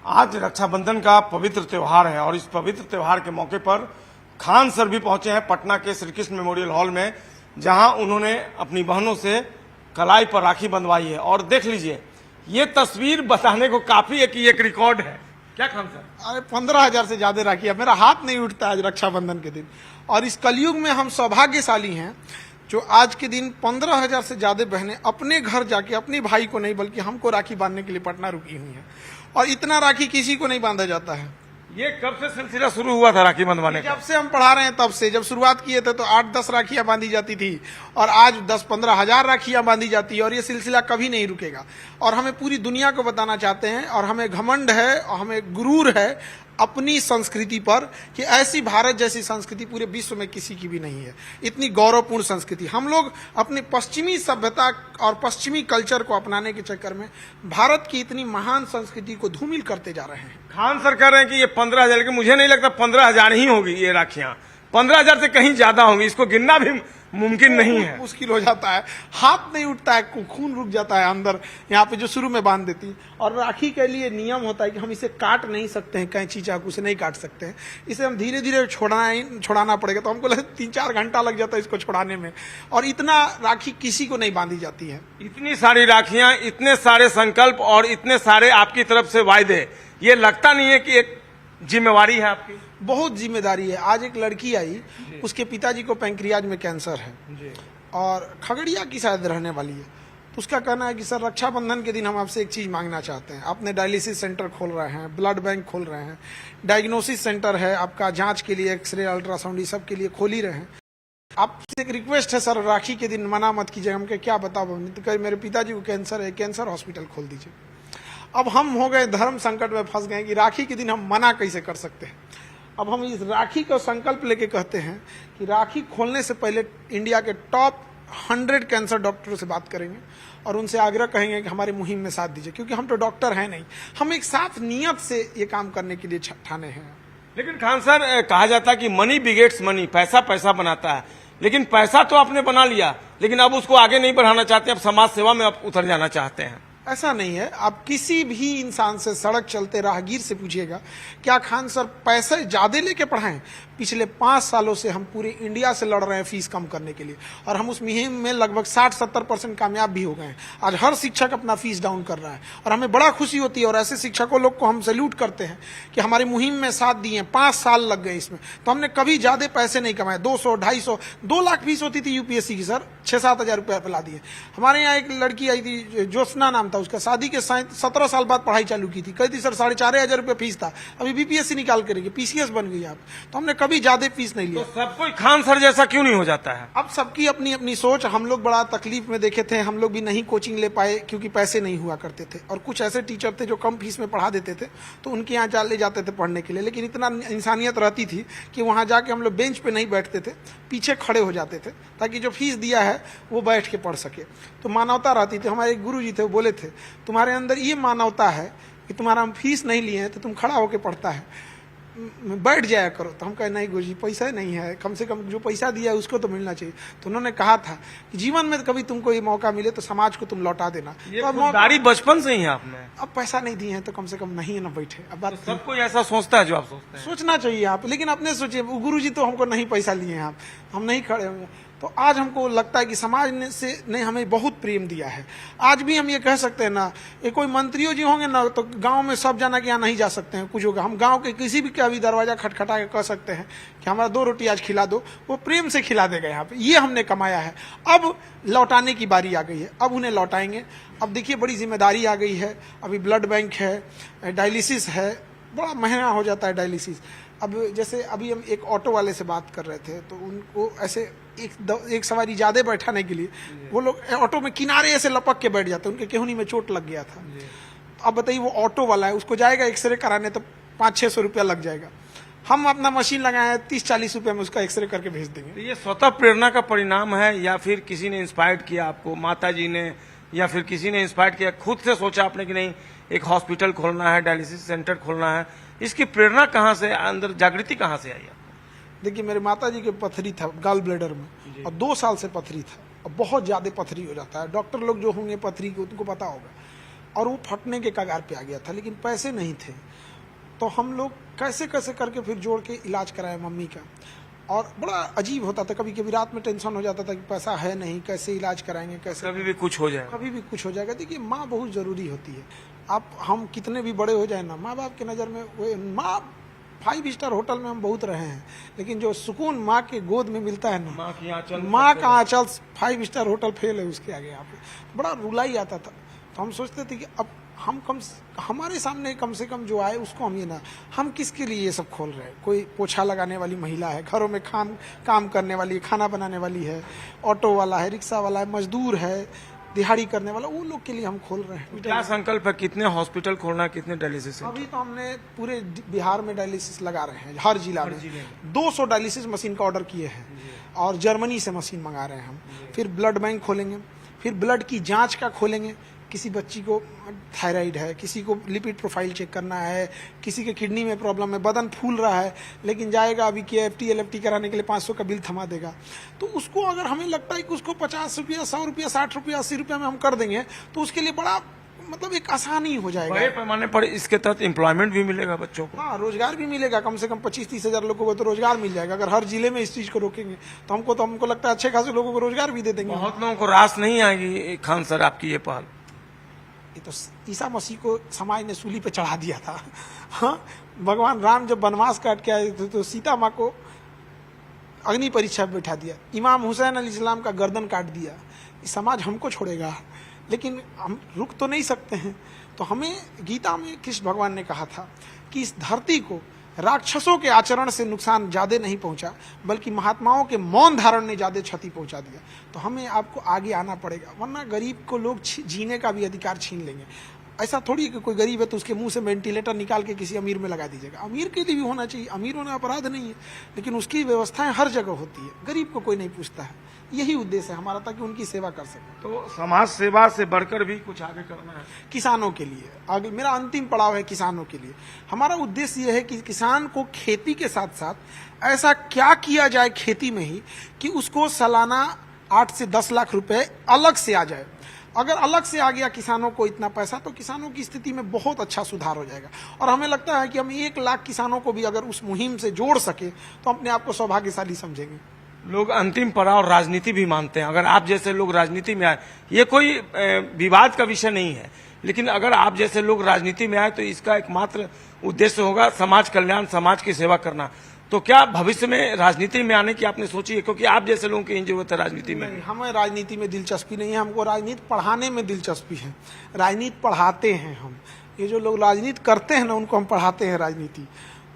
आज रक्षाबंधन का पवित्र त्योहार है और इस पवित्र त्योहार के मौके पर खान सर भी पहुंचे हैं पटना के श्री कृष्ण मेमोरियल हॉल में, जहां उन्होंने अपनी बहनों से कलाई पर राखी बंधवाई है। और देख लीजिए, ये तस्वीर बताने को काफी है कि एक रिकॉर्ड है। क्या खान सर? अरे 15,000 से ज्यादा राखी। अब मेरा हाथ नहीं उठता आज रक्षाबंधन के दिन, और इस कलयुग में हम सौभाग्यशाली हैं जो आज के दिन 15,000 से ज्यादा बहनें अपने घर जाके अपने भाई को नहीं बल्कि हमको राखी बांधने के लिए पटना रुकी हुई हैं। और इतना राखी किसी को नहीं बांधा जाता है। ये कब से सिलसिला शुरू हुआ था राखी बंधवाने का? जब से हम पढ़ा रहे हैं तब से। जब शुरुआत किए थे तो 8-10 राखियां बांधी जाती थी और आज 10-15 हजार राखियां बांधी जाती है, और ये सिलसिला कभी नहीं रुकेगा। और हमें पूरी दुनिया को बताना चाहते हैं, और हमें घमंड है और हमें गुरूर है अपनी संस्कृति पर कि ऐसी भारत जैसी संस्कृति पूरे विश्व में किसी की भी नहीं है। इतनी गौरवपूर्ण संस्कृति। हम लोग अपने पश्चिमी सभ्यता और पश्चिमी कल्चर को अपनाने के चक्कर में भारत की इतनी महान संस्कृति को धूमिल करते जा रहे हैं। खान सर कह रहे हैं कि ये 15,000, की मुझे नहीं लगता 15,000 ही होगी ये राखियां। 15,000 से कहीं ज्यादा होंगी, इसको गिनना भी मुमकिन नहीं है। मुश्किल हो जाता है, हाथ नहीं उठता है, खून रुक जाता है अंदर यहाँ पे जो शुरू में बांध देती। और राखी के लिए नियम होता है कि हम इसे काट नहीं सकते हैं, कैंची चाकू से नहीं काट सकते हैं। इसे हम धीरे धीरे छुड़ाना पड़ेगा। तो हमको 3-4 घंटा लग जाता है इसको छुड़ाने में, और इतना राखी किसी को नहीं बांधी जाती है। इतनी सारी राखियां, इतने सारे संकल्प और इतने सारे आपकी तरफ से वायदे, ये लगता नहीं है कि एक जिम्मेवारी है आपकी? बहुत जिम्मेदारी है। आज एक लड़की आई, उसके पिताजी को पैंक्रियाज में कैंसर है जी, और खगड़िया की शायद रहने वाली है। तो उसका कहना है कि सर रक्षाबंधन के दिन हम आपसे एक चीज मांगना चाहते हैं। आपने डायलिसिस सेंटर खोल रहे हैं, ब्लड बैंक खोल रहे हैं, डायग्नोसिस सेंटर है आपका, जांच के लिए एक्सरे अल्ट्रासाउंड ये सब के लिए खोल ही रहे हैं। आपसे एक रिक्वेस्ट है सर, राखी के दिन मना मत कीजिए। हम क्या बताओ, तो कहे मेरे पिताजी को कैंसर है, कैंसर हॉस्पिटल खोल दीजिए। अब हम हो गए धर्म संकट में फंस गए कि राखी के दिन हम मना कैसे कर सकते हैं। अब हम इस राखी का संकल्प लेके कहते हैं कि राखी खोलने से पहले इंडिया के टॉप 100 कैंसर डॉक्टरों से बात करेंगे और उनसे आग्रह कहेंगे कि हमारी मुहिम में साथ दीजिए, क्योंकि हम तो डॉक्टर हैं नहीं। हम एक साफ नियत से ये काम करने के लिए ठाने हैं। लेकिन खान सर, कहा जाता है कि मनी बिगेट्स मनी, पैसा पैसा बनाता है। लेकिन पैसा तो आपने बना लिया, लेकिन अब उसको आगे नहीं बढ़ाना चाहते, अब समाज सेवा में आप उतर जाना चाहते हैं। ऐसा नहीं है। आप किसी भी इंसान से, सड़क चलते राहगीर से पूछिएगा, क्या खान सर पैसे ज्यादा लेके पढ़ाएं? पिछले 5 सालों से हम पूरे इंडिया से लड़ रहे हैं फीस कम करने के लिए, और हम उस मुहिम में लगभग 60-70% कामयाब भी हो गए हैं। आज हर शिक्षक अपना फीस डाउन कर रहा है और हमें बड़ा खुशी होती है, और ऐसे शिक्षकों लोग को हम सैल्यूट करते हैं कि हमारी मुहिम में साथ दिए। 5 साल लग गए इसमें, तो हमने कभी ज्यादा पैसे नहीं कमाए। 200, 250, 2 लाख फीस होती थी यूपीएससी की सर, 6-7 हजार रुपया पिला दिए। हमारे यहाँ एक लड़की आई थी, ज्योत्सना नाम था उसका, शादी के 17 साल बाद पढ़ाई चालू की थी। कहती सर 4,500 रुपया फीस था, अभी बीपीएससी निकाल करेंगे, पीसीएस बन गई आप। तो हमने कभी ज्यादा फीस नहीं लिया। तो सब कोई खान सर जैसा क्यों नहीं हो जाता है? अब सबकी अपनी अपनी सोच। हम लोग बड़ा तकलीफ में देखे थे, हम लोग भी नहीं कोचिंग ले पाए क्योंकि पैसे नहीं हुआ करते थे, और कुछ ऐसे टीचर थे जो कम फीस में पढ़ा देते थे, तो उनके यहाँ ले जाते थे पढ़ने के लिए। लेकिन इतना इंसानियत रहती थी कि वहां जाके हम लोग बेंच पे नहीं बैठते थे, पीछे खड़े हो जाते थे, ताकि जो फीस दिया है वो बैठ के पढ़ सके। तो मानवता रहती थी। हमारे गुरु जी थे, वो बोले थे तुम्हारे अंदर ये मानवता है कि तुम्हारा हम फीस नहीं लिए हैं तो तुम खड़ा होकर पढ़ता है, बैठ जाया करो। तो हम कहे नहीं गुरुजी, पैसा नहीं है, कम से कम जो पैसा दिया है उसको तो मिलना चाहिए। तो उन्होंने कहा था कि जीवन में कभी तुमको ये मौका मिले तो समाज को तुम लौटा देना। ये तो खुददारी बचपन से ही है आपने। अब पैसा नहीं दिए हैं तो कम से कम नहीं ना बैठे। अब बात सब कोई ऐसा सोचता है जो आप सोचते हैं? सोचना चाहिए आप, लेकिन अपने सोचिए, गुरु जी तो हमको नहीं पैसा लिए हैं, आप हम नहीं खड़े होंगे। तो आज हमको लगता है कि समाज ने हमें बहुत प्रेम दिया है। आज भी हम ये कह सकते हैं ना, ये कोई मंत्रियों जी होंगे ना तो गांव में सब जना के यहाँ नहीं जा सकते हैं, कुछ होगा। हम गांव के किसी भी का भी दरवाजा खटखटा के कह सकते हैं कि हमारा 2 रोटी आज खिला दो, वो प्रेम से खिला देगा। यहाँ पे ये हमने कमाया है। अब लौटाने की बारी आ गई है, अब उन्हें लौटाएंगे। अब देखिए बड़ी जिम्मेदारी आ गई है। अभी ब्लड बैंक है, डायलिसिस है, बड़ा महंगा हो जाता है डायलिसिस। अब जैसे अभी हम एक ऑटो वाले से बात कर रहे थे, तो उनको ऐसे एक सवारी ज्यादा बैठाने के लिए वो लोग ऑटो में किनारे ऐसे लपक के बैठ जाते हैं, उनके केहूनी में चोट लग गया था। अब बताइए, वो ऑटो वाला है, उसको जाएगा एक्सरे कराने तो 500-600 रुपया लग जाएगा। हम अपना मशीन लगाए 30-40 रुपये में उसका एक्सरे करके भेज देंगे। तो ये स्वतः प्रेरणा का परिणाम है या फिर किसी ने इंस्पायर्ड किया आपको, माता जी ने या फिर किसी ने इंस्पायर्ड किया, खुद से सोचा आपने कि नहीं एक हॉस्पिटल खोलना है, डायलिसिस सेंटर खोलना है? इसकी प्रेरणा कहाँ से, अंदर जागृति कहाँ से आई? देखिए मेरे माता जी के पथरी था गाल ब्लेडर में, और 2 साल से पथरी था, और बहुत ज्यादा पथरी हो जाता है। डॉक्टर लोग जो होंगे पथरी के उनको पता होगा। और वो फटने के कगार पे आ गया था, लेकिन पैसे नहीं थे। तो हम लोग कैसे कैसे करके फिर जोड़ के इलाज कराए मम्मी का। और बड़ा अजीब होता था, कभी कभी रात में टेंशन हो जाता था कि पैसा है नहीं, कैसे इलाज कराएंगे, कैसे कभी भी कुछ हो जाए। कभी भी कुछ हो जाएगा। देखिए माँ बहुत ज़रूरी होती है। आप हम कितने भी बड़े हो जाए ना, माँ बाप की नज़र में वो माँ 5 स्टार होटल में हम बहुत रहे हैं, लेकिन जो सुकून माँ के गोद में मिलता है ना, माँ का आंचल 5 स्टार होटल फेल है उसके आगे। यहाँ पे बड़ा रुलाई आता था। तो हम सोचते थे कि अब हम हमारे सामने कम से कम जो आए उसको हम ये ना, हम किसके लिए ये सब खोल रहे हैं। कोई पोछा लगाने वाली महिला है, घरों में काम करने वाली है, खाना बनाने वाली है, ऑटो वाला है, रिक्शा वाला है, मजदूर है, दिहाड़ी करने वाला, वो लोग के लिए हम खोल रहे हैं। क्या संकल्प है, कितने हॉस्पिटल खोलना, कितने डायलिसिस? अभी तो हमने पूरे बिहार में डायलिसिस लगा रहे हैं, हर जिला में 200 डायलिसिस मशीन का ऑर्डर किए हैं, और जर्मनी से मशीन मंगा रहे हैं हम। फिर ब्लड बैंक खोलेंगे, फिर ब्लड की जांच का खोलेंगे। किसी बच्ची को थायराइड है, किसी को लिपिड प्रोफाइल चेक करना है, किसी के किडनी में प्रॉब्लम है, बदन फूल रहा है, लेकिन जाएगा अभी KFT LFT कराने के लिए 500 का बिल थमा देगा। तो उसको अगर हमें लगता है कि उसको 50 रुपया, 100 रुपया, 60 रुपया, 80 रुपया में हम कर देंगे, तो उसके लिए बड़ा मतलब एक आसानी हो जाएगा। बड़े पैमाने पर इसके तहत एम्प्लॉयमेंट भी मिलेगा बच्चों को। हाँ, रोजगार भी मिलेगा। कम से कम 25-30 हजार लोगों को तो रोजगार मिल जाएगा। अगर हर जिले में इस चीज को रोकेंगे तो हमको लगता है अच्छे खासे लोगों को रोजगार भी दे देंगे। बहुत लोगों को रास नहीं आएगी खान सर आपकी ये पहल। ये तो ईसा मसीह को समाज ने सूली पे चढ़ा दिया था। हाँ, भगवान राम जब वनवास काट के आए थे तो सीता माँ को अग्नि परीक्षा में बैठा दिया। इमाम हुसैन अलैहिस्सलाम का गर्दन काट दिया। समाज हमको छोड़ेगा, लेकिन हम रुक तो नहीं सकते हैं। तो हमें गीता में कृष्ण भगवान ने कहा था कि इस धरती को राक्षसों के आचरण से नुकसान ज्यादा नहीं पहुंचा, बल्कि महात्माओं के मौन धारण ने ज्यादा क्षति पहुंचा दिया। तो हमें आपको आगे आना पड़ेगा, वरना गरीब को लोग जीने का भी अधिकार छीन लेंगे। ऐसा थोड़ी है कि कोई गरीब है तो उसके मुंह से वेंटिलेटर निकाल के किसी अमीर में लगा दीजिएगा। अमीर के लिए भी होना चाहिए, अमीर होना अपराध नहीं है, लेकिन उसकी व्यवस्थाएं हर जगह होती है। गरीब को कोई नहीं पूछता है। यही उद्देश्य है हमारा, ताकि उनकी सेवा कर सके। तो समाज सेवा से बढ़कर भी कुछ आगे करना है किसानों के लिए। आगे मेरा अंतिम पड़ाव है किसानों के लिए। हमारा उद्देश्य यह है कि किसान को खेती के साथ साथ ऐसा क्या किया जाए खेती में ही कि उसको सालाना 8 से 10 लाख रुपए अलग से आ जाए। अगर अलग से आ गया किसानों को इतना पैसा, तो किसानों की स्थिति में बहुत अच्छा सुधार हो जाएगा। और हमें लगता है कि हम 1 लाख किसानों को भी अगर उस मुहिम से जोड़ सके तो अपने आप को सौभाग्यशाली समझेंगे। लोग अंतिम पड़ाव राजनीति भी मानते हैं। अगर आप जैसे लोग राजनीति में आए, ये कोई विवाद का विषय नहीं है, लेकिन अगर आप जैसे लोग राजनीति में आए तो इसका एकमात्र उद्देश्य होगा समाज कल्याण, समाज की सेवा करना। तो क्या भविष्य में राजनीति में आने की आपने सोची है? क्योंकि आप जैसे लोगों की जरूरत है राजनीति में। हमें राजनीति में दिलचस्पी नहीं है, हमको राजनीति पढ़ाने में दिलचस्पी है। राजनीति पढ़ाते हैं हम। ये जो लोग राजनीति करते हैं ना, उनको हम पढ़ाते हैं राजनीति।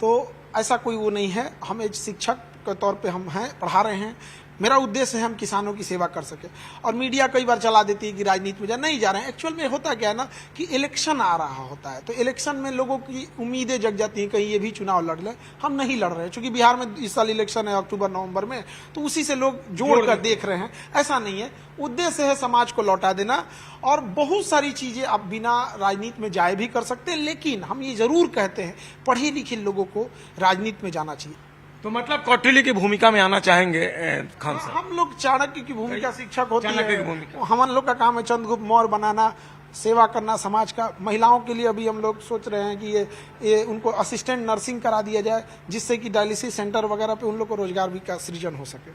तो ऐसा कोई वो नहीं है। हम एक शिक्षक के तौर पे हम हैं, पढ़ा रहे हैं। मेरा उद्देश्य है हम किसानों की सेवा कर सके। और मीडिया कई बार चला देती है कि राजनीति में नहीं जा रहे हैं। एक्चुअल में होता क्या है ना कि इलेक्शन आ रहा होता है, तो इलेक्शन में लोगों की उम्मीदें जग जाती हैं, कहीं ये भी चुनाव लड़ ले। हम नहीं लड़ रहे हैं, क्योंकि बिहार में इस साल इलेक्शन है अक्टूबर-नवंबर में, तो उसी से लोग जोड़ कर देख रहे हैं। ऐसा नहीं है। उद्देश्य है समाज को लौटा देना। और बहुत सारी चीजें आप बिना राजनीति में जाए भी कर सकते हैं, लेकिन हम ये जरूर कहते हैं पढ़े लिखे लोगों को राजनीति में जाना चाहिए। तो मतलब कौटिल्य की भूमिका में आना चाहेंगे खान साहब? हम लोग चाणक्य की भूमिका शिक्षक होती चाणक्य की है। भूमिका। हम लोग का काम है चंद्रगुप्त मौर्य बनाना, सेवा करना समाज का। महिलाओं के लिए अभी हम लोग सोच रहे हैं कि ये उनको असिस्टेंट नर्सिंग करा दिया जाए, जिससे कि डायलिसिस सेंटर वगैरह पे उन लोग को रोजगार भी का सृजन हो सके।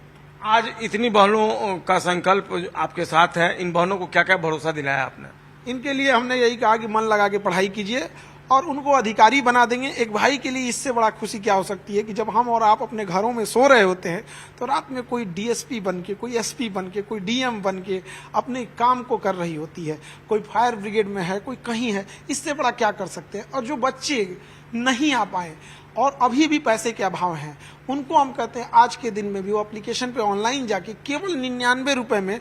आज इतनी बहनों का संकल्प आपके साथ है, इन बहनों को क्या क्या भरोसा दिलाया आपने? इनके लिए हमने यही कहा कि मन लगा के पढ़ाई कीजिए और उनको अधिकारी बना देंगे। एक भाई के लिए इससे बड़ा खुशी क्या हो सकती है कि जब हम और आप अपने घरों में सो रहे होते हैं तो रात में कोई DSP बन के, कोई SP बन के, कोई DM बन के अपने काम को कर रही होती है। कोई फायर ब्रिगेड में है, कोई कहीं है। इससे बड़ा क्या कर सकते हैं? और जो बच्चे नहीं आ पाए और अभी भी पैसे के अभाव हैं, उनको हम कहते हैं आज के दिन में भी वो एप्लीकेशन पे ऑनलाइन जाके केवल 99 रुपए में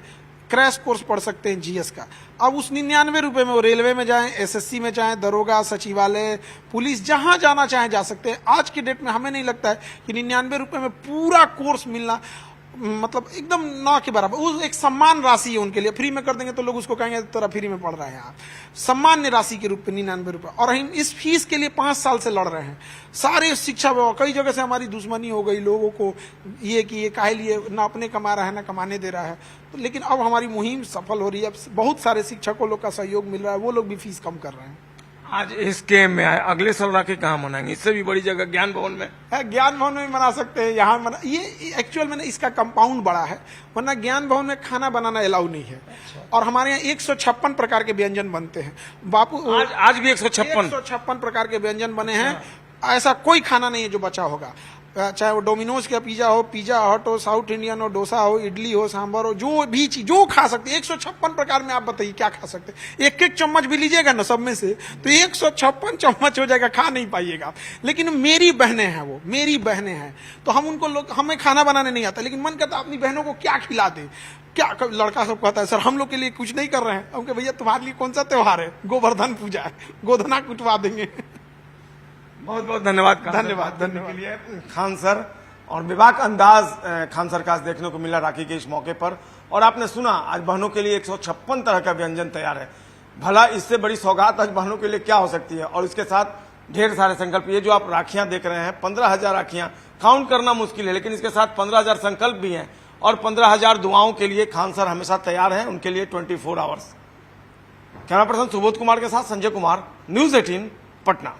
क्रैश कोर्स पढ़ सकते हैं GS का। अब उस 99 रुपए में वो रेलवे में जाएं, SSC में जाएं, दरोगा, सचिवालय, पुलिस, जहां जाना चाहें जा सकते हैं। आज के डेट में हमें नहीं लगता है कि 99 रुपए में पूरा कोर्स मिलना मतलब एकदम ना के बराबर, वो एक सम्मान राशि है उनके लिए। फ्री में कर देंगे तो लोग उसको कहेंगे तेरा फ्री में पढ़ रहे हैं आप। सामान्य राशि के रूप में 99 रुपये, और हम इस फीस के लिए 5 साल से लड़ रहे हैं। सारे शिक्षा विभाग, कई जगह से हमारी दुश्मनी हो गई लोगों को, ये कि ये काहे लिए ना अपने कमा रहा है ना कमाने दे रहा है। तो लेकिन अब हमारी मुहिम सफल हो रही है, अब बहुत सारे शिक्षकों लोग का सहयोग मिल रहा है, वो लोग भी फीस कम कर रहे हैं। आज इसके में आए, अगले साल राखी कहाँ मनाएंगे? इससे भी बड़ी जगह ज्ञान भवन में है, ज्ञान भवन में मना सकते हैं, यहाँ मना, ये एक्चुअल में इसका कंपाउंड बड़ा है, वरना ज्ञान भवन में खाना बनाना अलाउ नहीं है। और हमारे यहाँ 156 प्रकार के व्यंजन बनते हैं बापू, आज भी 156 प्रकार के व्यंजन बने हैं। ऐसा कोई खाना नहीं है जो बचा होगा, चाहे वो डोमिनोज का पिज्जा हो, पिज्जा हट हो, साउथ इंडियन हो, डोसा हो, इडली हो, सांभर हो, जो भी चीज जो खा सकते हैं 156 प्रकार में। आप बताइए क्या खा सकते हैं? एक एक चम्मच भी लीजिएगा ना सब में से तो 156 चम्मच हो जाएगा, खा नहीं पाइएगा। लेकिन मेरी बहनें हैं, वो मेरी बहनें हैं, तो हम उनको लोग, हमें खाना बनाने नहीं आता, लेकिन मन करता अपनी बहनों को क्या खिला दे। क्या लड़का सब कहता है सर हम लोग के लिए कुछ नहीं कर रहे हैं। हम कहे भैया तुम्हारे लिए कौन सा त्योहार है? गोवर्धन पूजा है, गोधना कुटवा देंगे। बहुत बहुत धन्यवाद धन्यवाद के लिए खान सर। और विवाक अंदाज खान सर का देखने को मिला राखी के इस मौके पर। और आपने सुना आज बहनों के लिए 156 तरह का व्यंजन तैयार है। भला इससे बड़ी सौगात आज बहनों के लिए क्या हो सकती है? और इसके साथ ढेर सारे संकल्प। ये जो आप राखियां देख रहे हैं 15,000 राखियां, काउंट करना मुश्किल है, लेकिन इसके साथ 15,000 संकल्प भी हैं और 15,000 दुआओं के लिए खान सर हमेशा तैयार हैं, उनके लिए 24 hours. Camera person Subodh Kumar के साथ संजय कुमार, न्यूज 18 पटना।